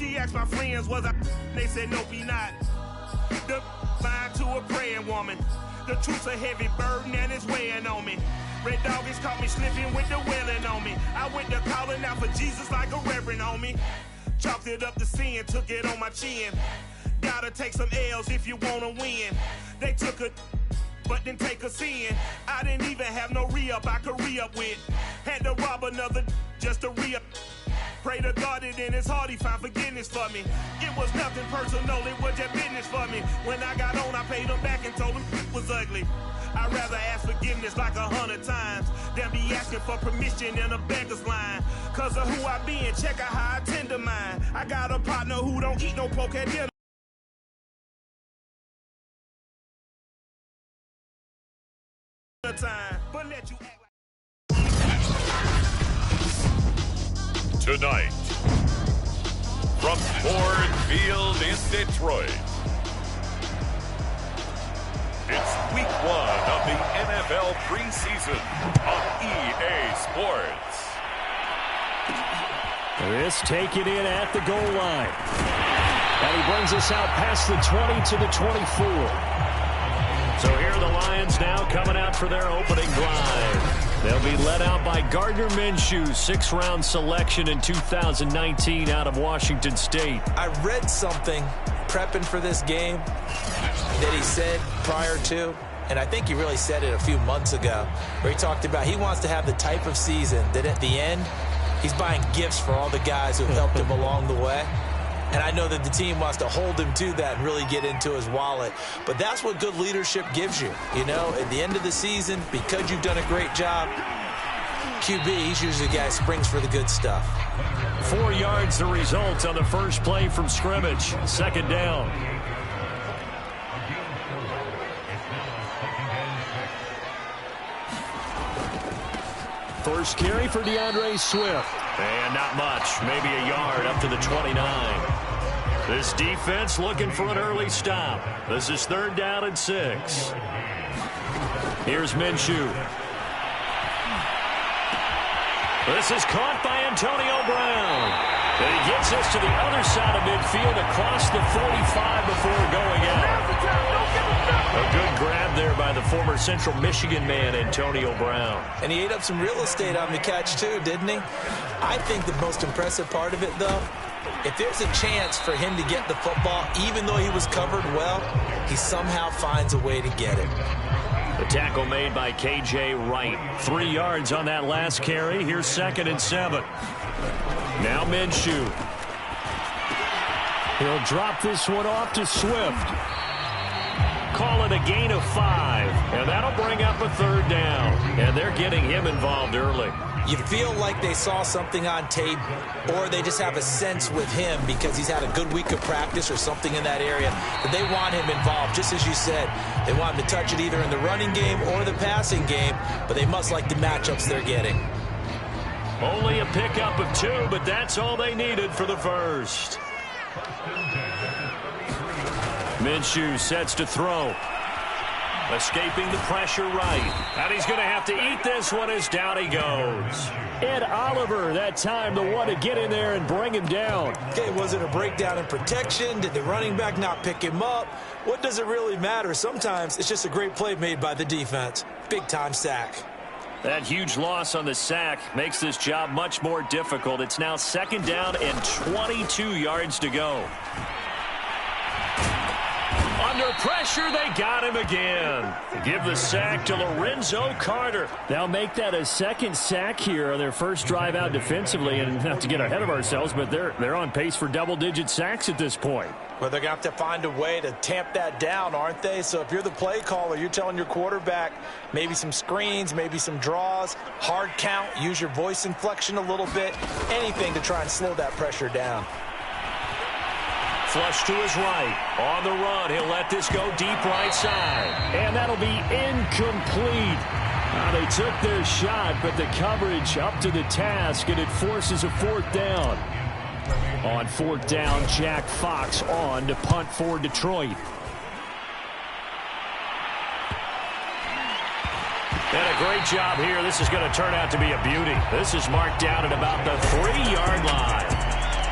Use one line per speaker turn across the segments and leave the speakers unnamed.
She asked my friends, was I? They said, nope, he not. The line to a praying woman. The truth's a heavy burden and it's weighing on me. Red doggies caught me slipping with the wailing on me. I went to calling out for Jesus like a reverend on me. Chalked it up to sin, took it on my chin. Gotta take some L's if you wanna win. They took a but didn't take a sin. I didn't even have no re-up I could re-up with. Had to rob another just to re-up. Pray to God that in his heart he found forgiveness for me. It was nothing personal, it was just business for me. When I got on, I paid him back and told him it was ugly. I'd rather ask forgiveness like 100 times than be asking for permission in a beggar's line. Cause of who I be and check out how I tend to mine. I got a partner who don't eat no pork at dinner time, but let you act like
tonight, from Ford Field in Detroit, it's week 1 of the NFL preseason on EA Sports.
This taken in at the goal line. And he brings us out past the 20 to the 24. So here are the Lions now coming out for their opening drive. They'll be led out by Gardner Minshew, 6th-round selection in 2019 out of Washington State.
I read something prepping for this game that he said prior to, and I think he really said it a few months ago, where he talked about he wants to have the type of season that at the end, he's buying gifts for all the guys who helped him along the way. And I know that the team wants to hold him to that and really get into his wallet. But that's what good leadership gives you. You know, at the end of the season, because you've done a great job, QB, he's usually the guy who springs for the good stuff.
4 yards the result on the first play from scrimmage. 2nd down. First carry for DeAndre Swift. And not much, maybe a yard up to the 29. This defense looking for an early stop. This is 3rd down and 6. Here's Minshew. This is caught by Antonio Brown. And he gets us to the other side of midfield across the 45 before going out. A good grab there by the former Central Michigan man, Antonio Brown.
And he ate up some real estate on the catch, too, didn't he? I think the most impressive part of it, though, if there's a chance for him to get the football, even though he was covered well, he somehow finds a way to get it.
The tackle made by K.J. Wright. 3 yards on that last carry. Here's 2nd and 7. Now Minshew. He'll drop this one off to Swift. Call it a gain of 5, and that'll bring up a 3rd down. And they're getting him involved early.
You feel like they saw something on tape, or they just have a sense with him because he's had a good week of practice or something in that area that they want him involved. Just as you said, they want him to touch it either in the running game or the passing game, but they must like the matchups they're getting.
Only a pickup of 2, but that's all they needed for the first. Minshew sets to throw. Escaping the pressure right. And he's going to have to eat this one as down he goes. Ed Oliver, that time, the one to get in there and bring him down.
Okay, was it a breakdown in protection? Did the running back not pick him up? What does it really matter? Sometimes it's just a great play made by the defense. Big-time sack.
That huge loss on the sack makes this job much more difficult. It's now 2nd down and 22 yards to go. Under pressure, they got him again. Give the sack to Lorenzo Carter. They'll make that a 2nd sack here on their first drive out defensively. And not to get ahead of ourselves, but they're on pace for double-digit sacks at this point.
Well, they're going to have to find a way to tamp that down, aren't they? So if you're the play caller, you're telling your quarterback maybe some screens, maybe some draws, hard count, use your voice inflection a little bit, anything to try and slow that pressure down.
Flush to his right. On the run, he'll let this go deep right side. And that'll be incomplete. They took their shot, but the coverage up to the task, and it forces a 4th down. On 4th down, Jack Fox on to punt for Detroit. And a great job here. This is going to turn out to be a beauty. This is marked down at about the 3-yard line.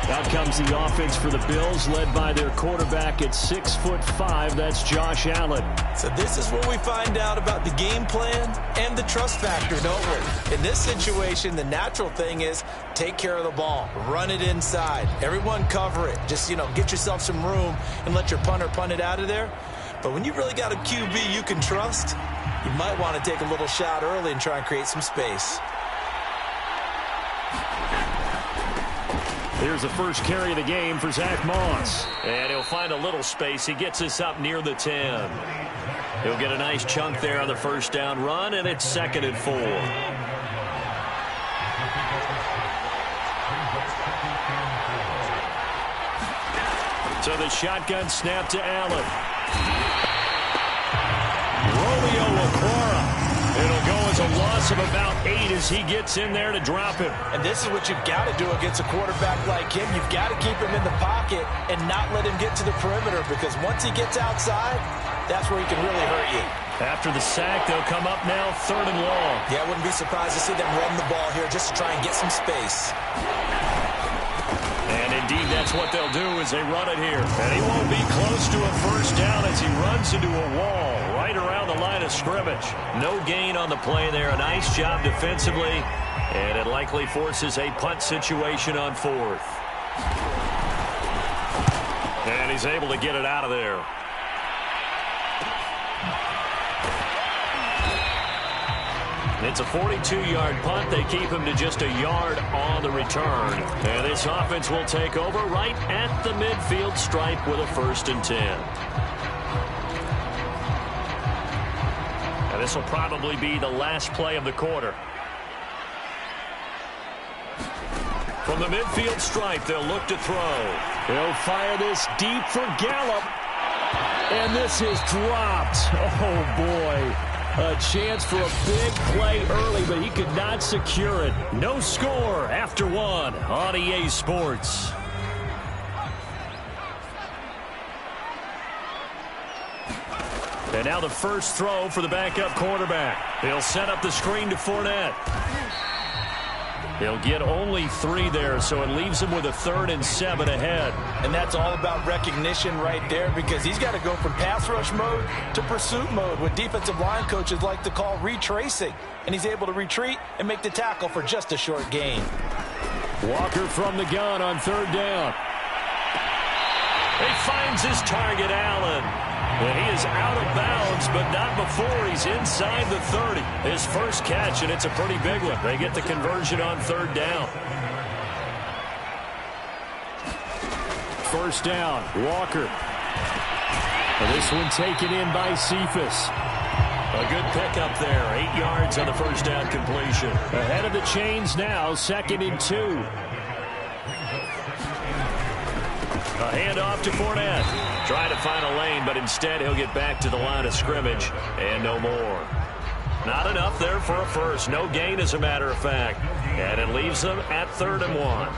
Out comes the offense for the Bills, led by their quarterback at 6'5". That's Josh Allen.
So this is what we find out about the game plan and the trust factor, don't we? In this situation, the natural thing is take care of the ball. Run it inside. Everyone cover it. Just, get yourself some room and let your punter punt it out of there. But when you really got a QB you can trust, you might want to take a little shot early and try and create some space.
Here's the first carry of the game for Zach Moss. And he'll find a little space. He gets this up near the 10. He'll get a nice chunk there on the first down run, and it's 2nd and 4. So the shotgun snap to Allen. Romeo Okwara. It'll go as a loss of about 8 as he gets in there to drop him.
And this is what you've got to do against a quarterback like him. You've got to keep him in the pocket and not let him get to the perimeter, because once he gets outside, that's where he can really hurt you.
After the sack, they'll come up now 3rd and long.
Yeah, I wouldn't be surprised to see them run the ball here just to try and get some space.
And indeed, that's what they'll do as they run it here. And he won't be close to a first down as he runs into a wall right around the line of scrimmage. No gain on the play there. A nice job defensively. And it likely forces a punt situation on 4th. And he's able to get it out of there. It's a 42-yard punt. They keep him to just a yard on the return. And this offense will take over right at the midfield stripe with a 1st and 10. And this will probably be the last play of the quarter. From the midfield stripe, they'll look to throw. He'll fire this deep for Gallup. And this is dropped. Oh, boy. A chance for a big play early, but he could not secure it. No score after 1 on EA Sports. And now the first throw for the backup quarterback. He'll set up the screen to Fournette. He'll get only 3 there, so it leaves him with a 3rd and 7 ahead.
And that's all about recognition right there, because he's got to go from pass rush mode to pursuit mode, what defensive line coaches like to call retracing. And he's able to retreat and make the tackle for just a short gain.
Walker from the gun on 3rd down. He finds his target, Allen. And he is out of bounds, but not before he's inside the 30. His first catch, and it's a pretty big one. They get the conversion on 3rd down. First down, Walker. And this one taken in by Cephas. A good pickup there. 8 yards on the first down completion. Ahead of the chains now, 2nd and 2. A handoff to Fournette. Trying to find a lane, but instead he'll get back to the line of scrimmage and no more. Not enough there for a first. No gain, as a matter of fact. And it leaves them at 3rd and 1.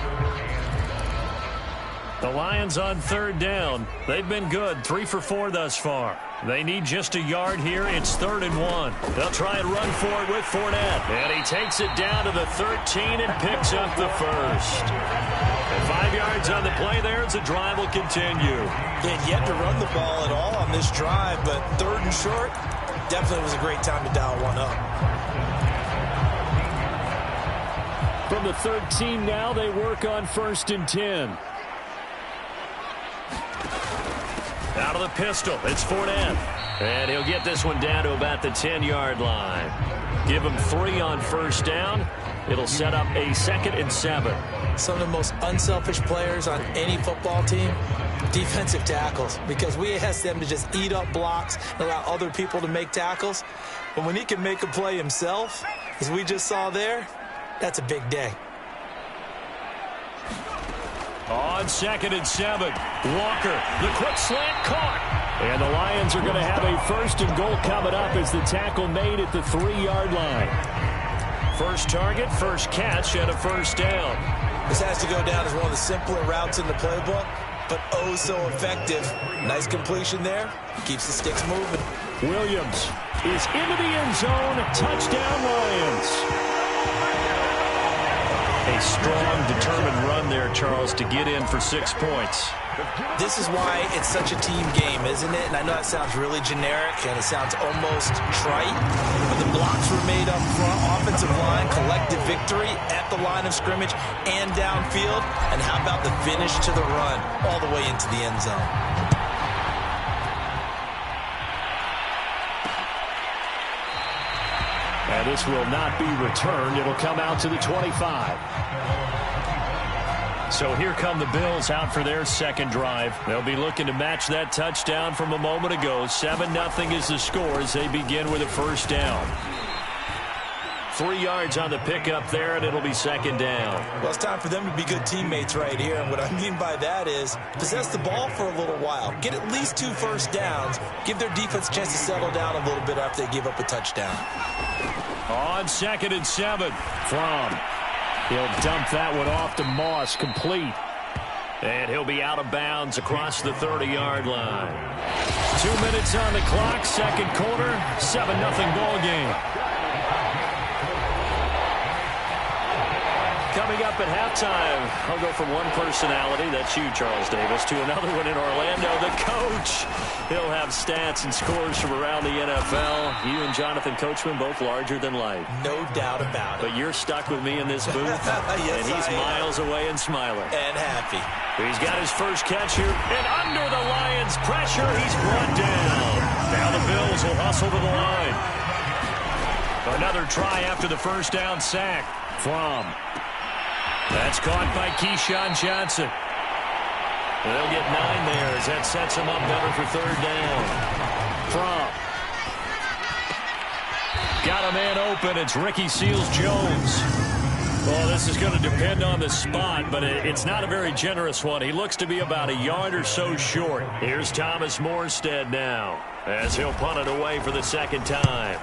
The Lions on 3rd down. They've been good, 3 for 4 thus far. They need just a yard here. It's 3rd and 1. They'll try and run for it with Fournette. And he takes it down to the 13 and picks up the first. And 5 yards on the play there as the drive will continue.
They had yet to run the ball at all on this drive, but 3rd and short, definitely was a great time to dial one up.
From the 13 now, they work on 1st and 10. Out of the pistol, it's Fournette. And he'll get this one down to about the 10-yard line. Give him 3 on 1st down. It'll set up a 2nd and 7.
Some of the most unselfish players on any football team, defensive tackles, because we ask them to just eat up blocks and allow other people to make tackles. But when he can make a play himself, as we just saw there, that's a big day.
On 2nd and 7, Walker, the quick slant caught. And the Lions are going to have a 1st and goal coming up as the tackle made at the 3-yard line. First target, first catch, and a 1st down.
This has to go down as one of the simpler routes in the playbook, but oh so effective. Nice completion there. Keeps the sticks moving.
Williams is into the end zone. Touchdown, Lions. A strong, determined run there, Charles, to get in for 6 points.
This is why it's such a team game, isn't it? And I know that sounds really generic and it sounds almost trite, but the blocks were made up front, offensive line, collective victory at the line of scrimmage and downfield. And how about the finish to the run all the way into the end zone?
And this will not be returned. It'll come out to the 25. So here come the Bills out for their second drive. They'll be looking to match that touchdown from a moment ago. 7-0 is the score as they begin with a first down. 3 yards on the pickup there, and it'll be second down.
Well, it's time for them to be good teammates right here. And what I mean by that is possess the ball for a little while. Get at least 2 first downs. Give their defense a chance to settle down a little bit after they give up a touchdown.
On 2nd and 7. From. He'll dump that one off to Moss, complete. And he'll be out of bounds across the 30-yard line. 2 minutes on the clock, second quarter, 7-0 ball game. Coming up at halftime, I'll go from one personality, that's you, Charles Davis, to another one in Orlando, the coach. He'll have stats and scores from around the NFL. You and Jonathan Coachman, both larger than life.
No doubt about it.
But you're stuck with me in this booth,
yes,
and he's miles away and smiling.
And happy.
He's got his first catch here, and under the Lions' pressure, he's brought down. Now the Bills will hustle to the line. Another try after the first down sack. From. That's caught by Keyshawn Johnson. They'll get 9 there as that sets him up better for third down. From. Got a man open. It's Ricky Seals-Jones. Well, this is going to depend on the spot, but it's not a very generous one. He looks to be about a yard or so short. Here's Thomas Morstead now as he'll punt it away for the second time.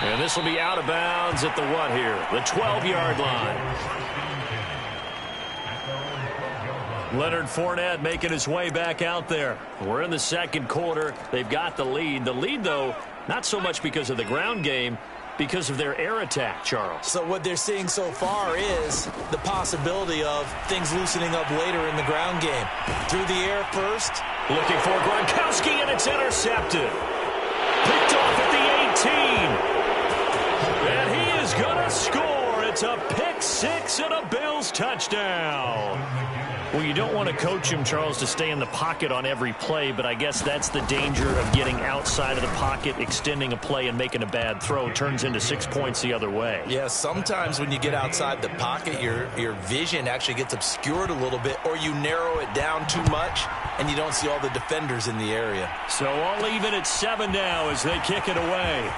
And this will be out of bounds at the what here? The 12-yard line. Leonard Fournette making his way back out there. We're in the second quarter. They've got the lead. The lead, though, not so much because of the ground game, because of their air attack, Charles.
So what they're seeing so far is the possibility of things loosening up later in the ground game. Through the air first.
Looking for Gronkowski, and it's intercepted. Picked off at the 18. And he is going to score. It's a pick six and a Bills touchdown. Well, you don't want to coach him, Charles, to stay in the pocket on every play, but I guess that's the danger of getting outside of the pocket, extending a play, and making a bad throw. It turns into 6 points the other way.
Yeah, sometimes when you get outside the pocket, your vision actually gets obscured a little bit, or you narrow it down too much, and you don't see all the defenders in the area.
So all even at 7 now as they kick it away.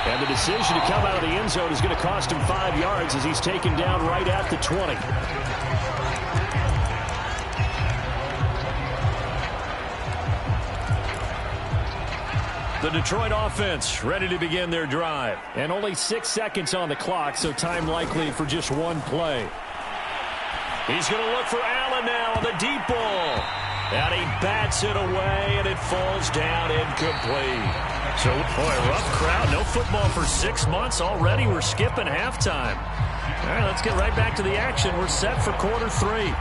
And the decision to come out of the end zone is going to cost him 5 yards as he's taken down right at the 20. The Detroit offense ready to begin their drive. And only 6 seconds on the clock, so time likely for just one play. He's going to look for Allen now on the deep ball. And he bats it away, and it falls down incomplete. So, boy, rough crowd. No football for 6 months already. We're skipping halftime. All right, let's get right back to the action. We're set for quarter 3.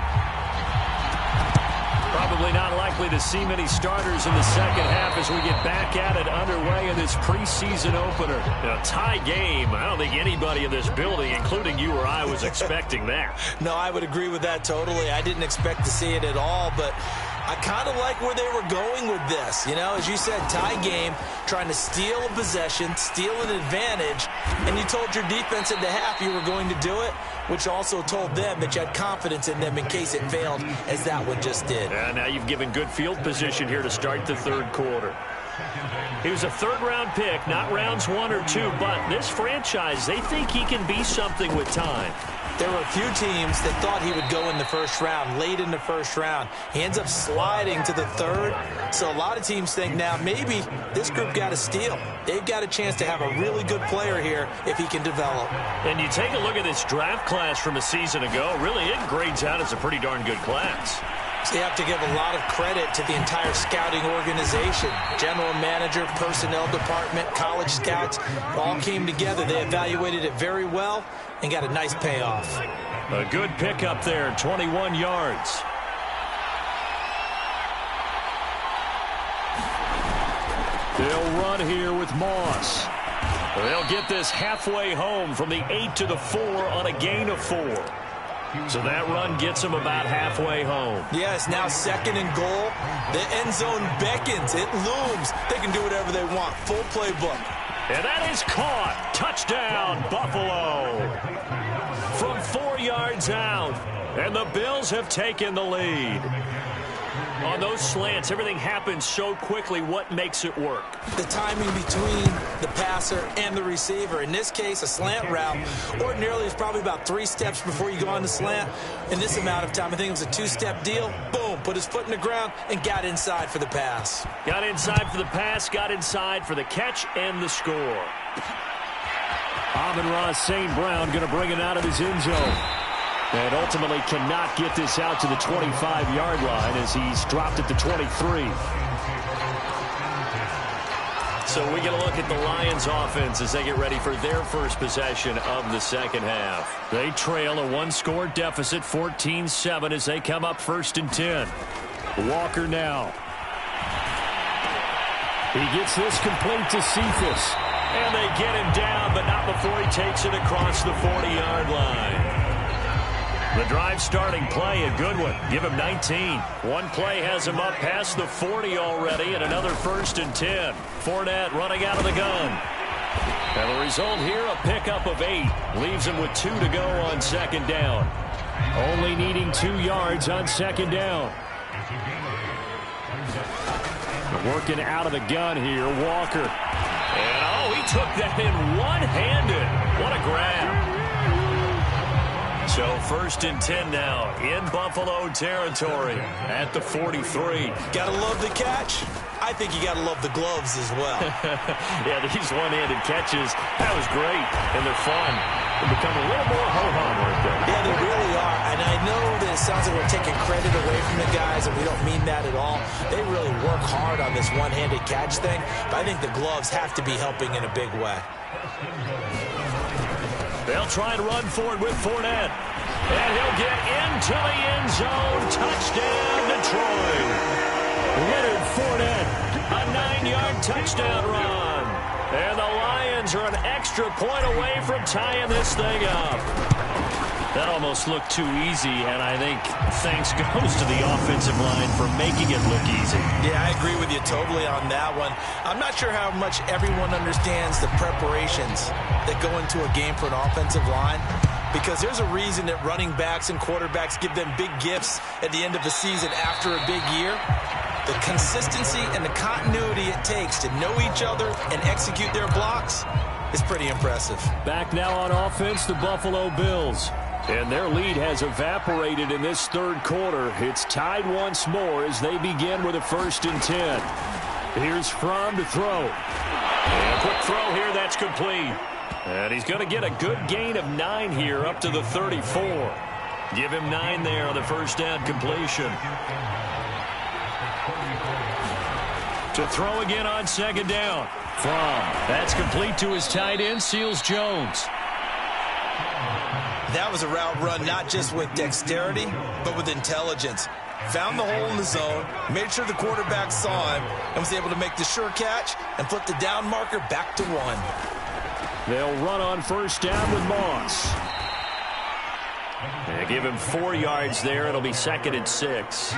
Probably not likely to see many starters in the second half as we get back at it underway in this preseason opener. A tie game. I don't think anybody in this building, including you or I, was expecting that.
No, I would agree with that totally. I didn't expect to see it at all, but I kind of like where they were going with this. You know, as you said, tie game, trying to steal a possession, steal an advantage, and you told your defense at the half you were going to do it, which also told them that you had confidence in them in case it failed, as that one just did.
And now you've given good field position here to start the third quarter. He was a third-round pick, not rounds 1 or 2, but this franchise, they think he can be something with time.
There were a few teams that thought he would go in the first round, late in the first round. He ends up sliding to the third. So a lot of teams think now maybe this group got a steal. They've got a chance to have a really good player here if he can develop.
And you take a look at this draft class from a season ago. Really, it grades out as a pretty darn good class.
So you have to give a lot of credit to the entire scouting organization. General manager, personnel department, college scouts, all came together. They evaluated it very well and got a nice payoff.
A good pickup there, 21 yards. They'll run here with Moss. They'll get this halfway home from the 8 to the 4 on a gain of 4. So that run gets them about halfway home.
Yes, now 2nd and goal. The end zone beckons. It looms. They can do whatever they want. Full playbook.
And that is caught. Touchdown, Buffalo. From 4 yards out. And the Bills have taken the lead. On those slants, everything happens so quickly. What makes it work?
The timing between the passer and the receiver. In this case, a slant route ordinarily is probably about 3 steps before you go on the slant. In this amount of time, I think it was a 2-step deal. Boom, put his foot in the ground and got inside for the pass.
Got inside for the pass, got inside for the catch and the score. Amon-Ra St. Brown going to bring it out of his end zone. And ultimately cannot get this out to the 25-yard line as he's dropped at the 23. So we get a look at the Lions offense as they get ready for their first possession of the second half. They trail a 1-score deficit, 14-7, as they come up 1st and 10. Walker now. He gets this complete to Cephas. And they get him down, but not before he takes it across the 40-yard line. The drive starting play, a good one. Give him 19. One play has him up past the 40 already, and another 1st and 10. Fournette running out of the gun. And the result here, a pickup of 8. Leaves him with 2 to go on 2nd down. Only needing 2 yards on 2nd down. Working out of the gun here, Walker. And, he took that in one-handed. What a grab. So 1st and 10 now in Buffalo territory at the 43.
Gotta love the catch. I think you gotta love the gloves as well.
Yeah, these one-handed catches, that was great, and they're fun. They become a little more ho-hum right there.
Yeah, they really are. And I know that it sounds like we're taking credit away from the guys, and we don't mean that at all. They really work hard on this one-handed catch thing, but I think the gloves have to be helping in a big way.
They'll try and run forward with Fournette. And he'll get into the end zone. Touchdown, Detroit. Leonard Fournette, a 9-yard touchdown run. And the Lions are an extra point away from tying this thing up. That almost looked too easy, and I think thanks goes to the offensive line for making it look easy.
Yeah, I agree with you totally on that one. I'm not sure how much everyone understands the preparations that go into a game for an offensive line, because there's a reason that running backs and quarterbacks give them big gifts at the end of the season after a big year. The consistency and the continuity it takes to know each other and execute their blocks is pretty impressive.
Back now on offense, the Buffalo Bills. And their lead has evaporated in this 3rd quarter. It's tied once more as they begin with a 1st and 10. Here's Fromm to throw. And a quick throw here, that's complete. And he's going to get a good gain of 9 here up to the 34. Give him 9 there on the 1st down completion. To throw again on 2nd down. Fromm, that's complete to his tight end, Seals Jones.
That was a route run not just with dexterity, but with intelligence. Found the hole in the zone, made sure the quarterback saw him, and was able to make the sure catch and flip the down marker back to 1.
They'll run on 1st down with Moss. They give him 4 yards there. It'll be 2nd and 6.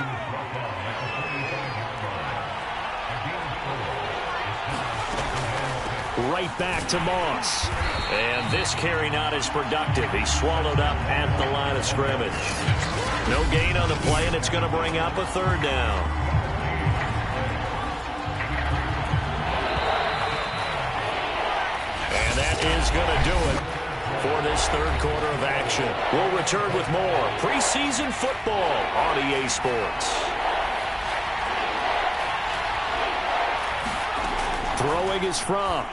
Right back to Moss. And this carry not as productive. He's swallowed up at the line of scrimmage. No gain on the play, and it's going to bring up a 3rd down. And that is going to do it for this 3rd quarter of action. We'll return with more preseason football on EA Sports. Throwing is Fromm.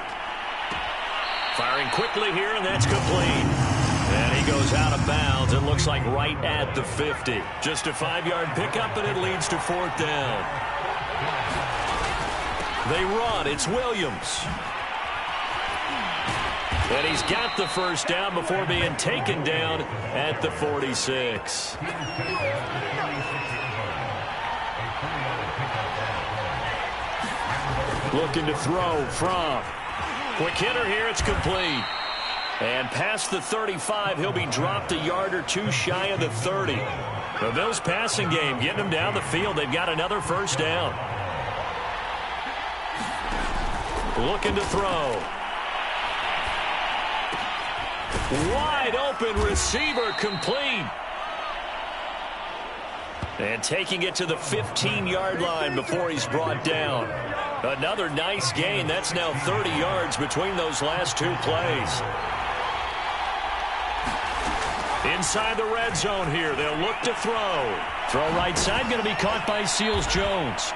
Firing quickly here, and that's complete. And he goes out of bounds. It looks like right at the 50. Just a 5-yard pickup, and it leads to 4th down. They run. It's Williams. And he's got the first down before being taken down at the 46. Looking to throw from. Quick hitter here. It's complete. And past the 35, he'll be dropped a yard or two shy of the 30. The Bills passing game, getting them down the field. They've got another first down. Looking to throw. Wide open receiver, complete. And taking it to the 15-yard line before he's brought down. Another nice gain. That's now 30 yards between those last two plays. Inside the red zone here. They'll look to throw. Throw right side, going to be caught by Seals-Jones.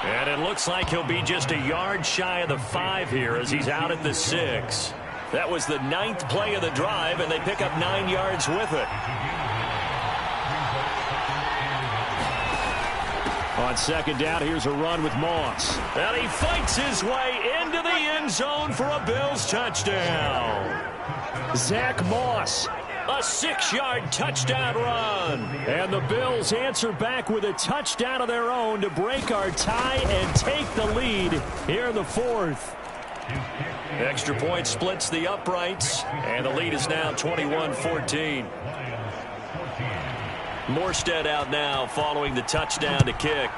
And it looks like he'll be just a yard shy of the 5 here as he's out at the 6. That was the 9th play of the drive, and they pick up 9 yards with it. On second down, here's a run with Moss. And he fights his way into the end zone for a Bills touchdown. Zach Moss. A 6-yard touchdown run. And the Bills answer back with a touchdown of their own to break our tie and take the lead here in the 4th. Extra point splits the uprights, and the lead is now 21-14. Morstead out now following the touchdown to kick.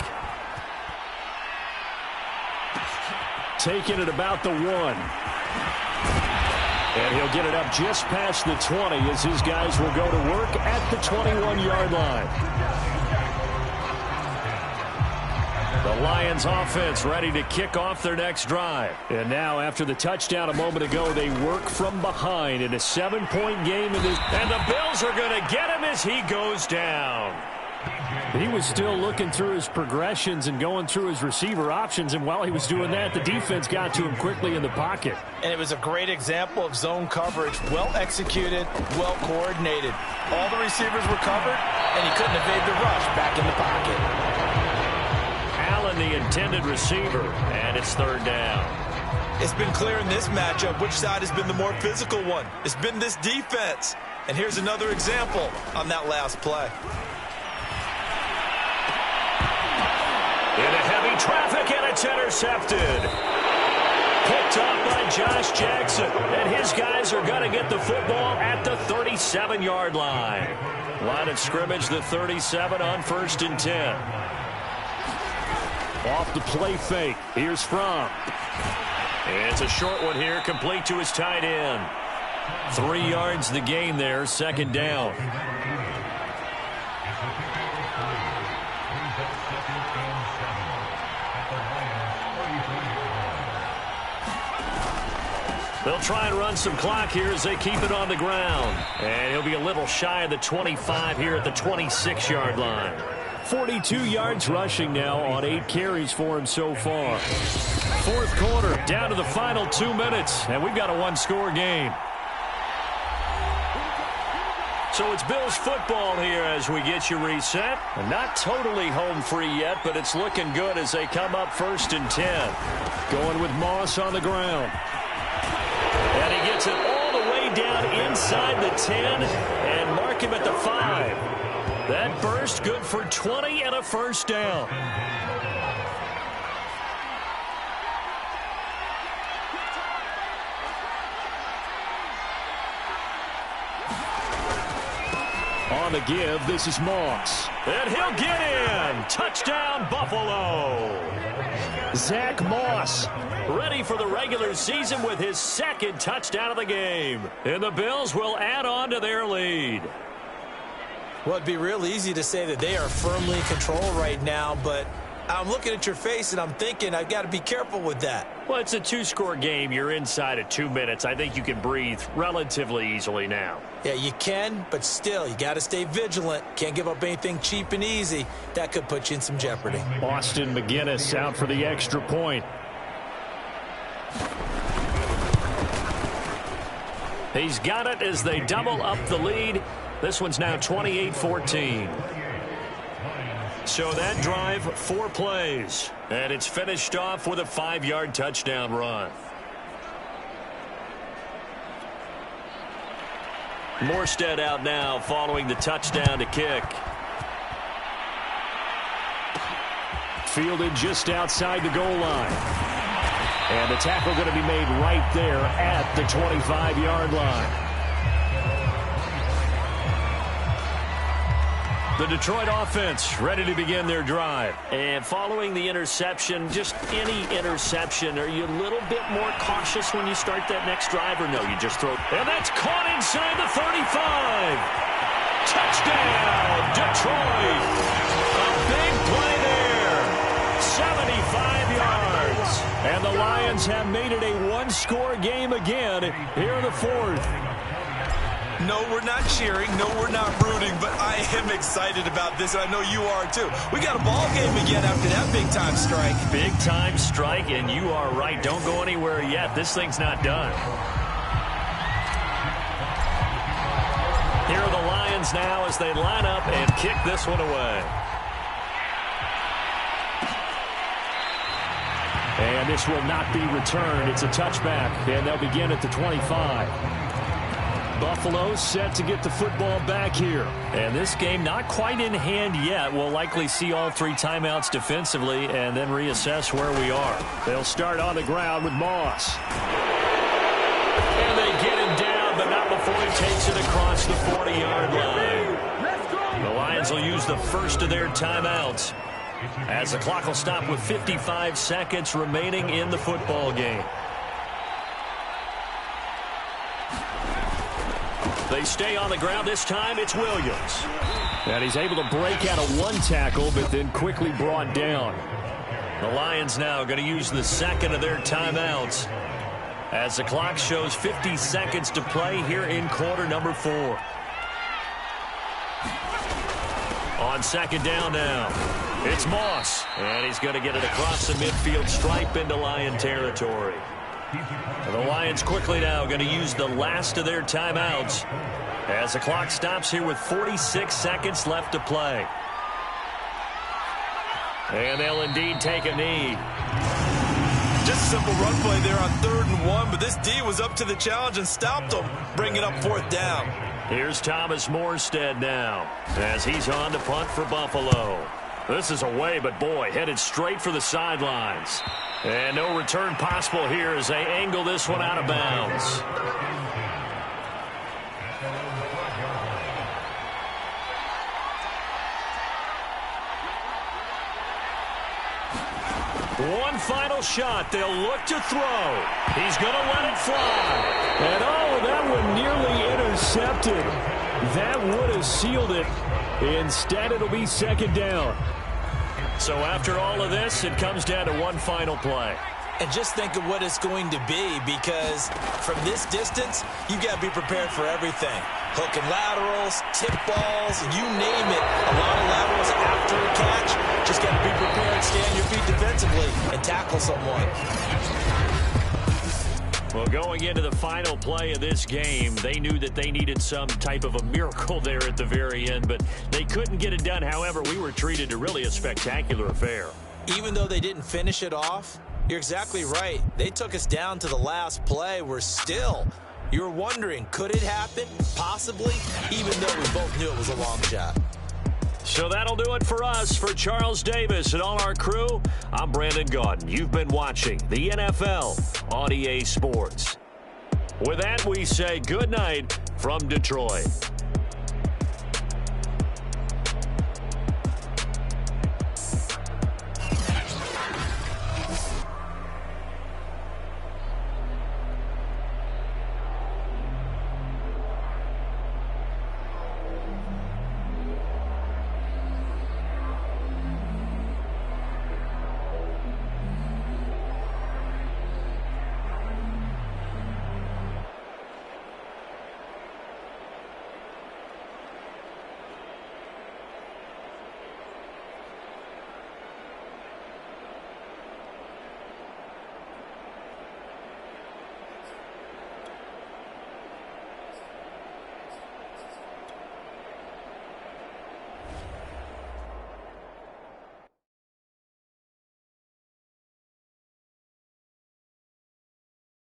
Taking it about the 1. And he'll get it up just past the 20 as his guys will go to work at the 21-yard line. The Lions offense ready to kick off their next drive. And now after the touchdown a moment ago, they work from behind in a 7-point game. And the Bills are going to get him as he goes down. He was still looking through his progressions and going through his receiver options, and while he was doing that, the defense got to him quickly in the pocket.
And it was a great example of zone coverage, well executed, well coordinated. All the receivers were covered, and he couldn't evade the rush back in the pocket.
Allen, the intended receiver, and it's 3rd down.
It's been clear in this matchup which side has been the more physical one. It's been this defense. And here's another example on that last play.
Into heavy traffic, and it's intercepted. Picked up by Josh Jackson. And his guys are going to get the football at the 37-yard line. Line of scrimmage, the 37 on 1st and 10. Off the play fake. Here's Fromm. It's a short one here, complete to his tight end. 3 yards the gain there, 2nd down. They'll try and run some clock here as they keep it on the ground. And he'll be a little shy of the 25 here at the 26-yard line. 42 yards rushing now on 8 carries for him so far. 4th quarter, down to the final 2 minutes, and we've got a 1-score game. So it's Bills football here as we get you reset. Not totally home free yet, but it's looking good as they come up 1st and 10. Going with Moss on the ground. And he gets it all the way down inside the 10 and mark him at the 5. That burst good for 20 and a first down. On the give, this is Moss. And he'll get in. Touchdown, Buffalo. Zach Moss ready for the regular season with his 2nd touchdown of the game. And the Bills will add on to their lead.
Well, it'd be real easy to say that they are firmly in control right now, but I'm looking at your face and I'm thinking I've got to be careful with that.
Well, it's a 2-score game. You're inside of 2 minutes. I think you can breathe relatively easily now.
Yeah, you can, but still, you got to stay vigilant. Can't give up anything cheap and easy. That could put you in some jeopardy.
Austin McGinnis out for the extra point. He's got it as they double up the lead. This one's now 28-14. So that drive, 4 plays. And it's finished off with a 5-yard touchdown run. Morstead out now following the touchdown to kick. Fielded just outside the goal line. And the tackle going to be made right there at the 25-yard line. The Detroit offense ready to begin their drive. And following the interception, just any interception, are you a little bit more cautious when you start that next drive, or no, you just throw? And that's caught inside the 35. Touchdown, Detroit. A big play there. 75 yards. And the Lions have made it a one-score game again here in the fourth.
No, we're not cheering. No, we're not rooting. But I am excited about this, and I know you are too. We got a ball game again after that big-time strike.
Big-time strike, and you are right. Don't go anywhere yet. This thing's not done. Here are the Lions now as they line up and kick this one away. And this will not be returned. It's a touchback, and they'll begin at the 25. Buffalo set to get the football back here. And this game not quite in hand yet. We'll likely see all 3 timeouts defensively and then reassess where we are. They'll start on the ground with Moss. And they get him down, but not before he takes it across the 40-yard line. The Lions will use the first of their timeouts as the clock will stop with 55 seconds remaining in the football game. They stay on the ground. This time it's Williams. And he's able to break out of 1 tackle, but then quickly brought down. The Lions now going to use the second of their timeouts as the clock shows 50 seconds to play here in quarter number 4. On second down now, it's Moss, and he's going to get it across the midfield stripe into Lion territory. And the Lions quickly now going to use the last of their timeouts as the clock stops here with 46 seconds left to play. And they'll indeed take a knee.
Just a simple run play there on 3rd and 1, but this D was up to the challenge and stopped them, bringing up 4th down.
Here's Thomas Morstead now as he's on to punt for Buffalo. This is away, but boy, headed straight for the sidelines. And no return possible here as they angle this one out of bounds. One final shot. They'll look to throw. He's going to let it fly. And oh, that one nearly intercepted. That would have sealed it. Instead, it'll be second down. So after all of this, it comes down to one final play.
And just think of what it's going to be, because from this distance, you got to be prepared for everything. Hook and laterals, tip balls, you name it. A lot of laterals after a catch. Just got to be prepared, stay on your feet defensively, and tackle someone.
Well, going into the final play of this game, they knew that they needed some type of a miracle there at the very end, but they couldn't get it done. However, we were treated to really a spectacular affair.
Even though they didn't finish it off, you're exactly right. They took us down to the last play. We're still, you're wondering, could it happen? Possibly, even though we both knew it was a long shot.
So that'll do it for us. For Charles Davis and all our crew, I'm Brandon Gaudin. You've been watching the NFL on EA Sports. With that, we say good night from Detroit.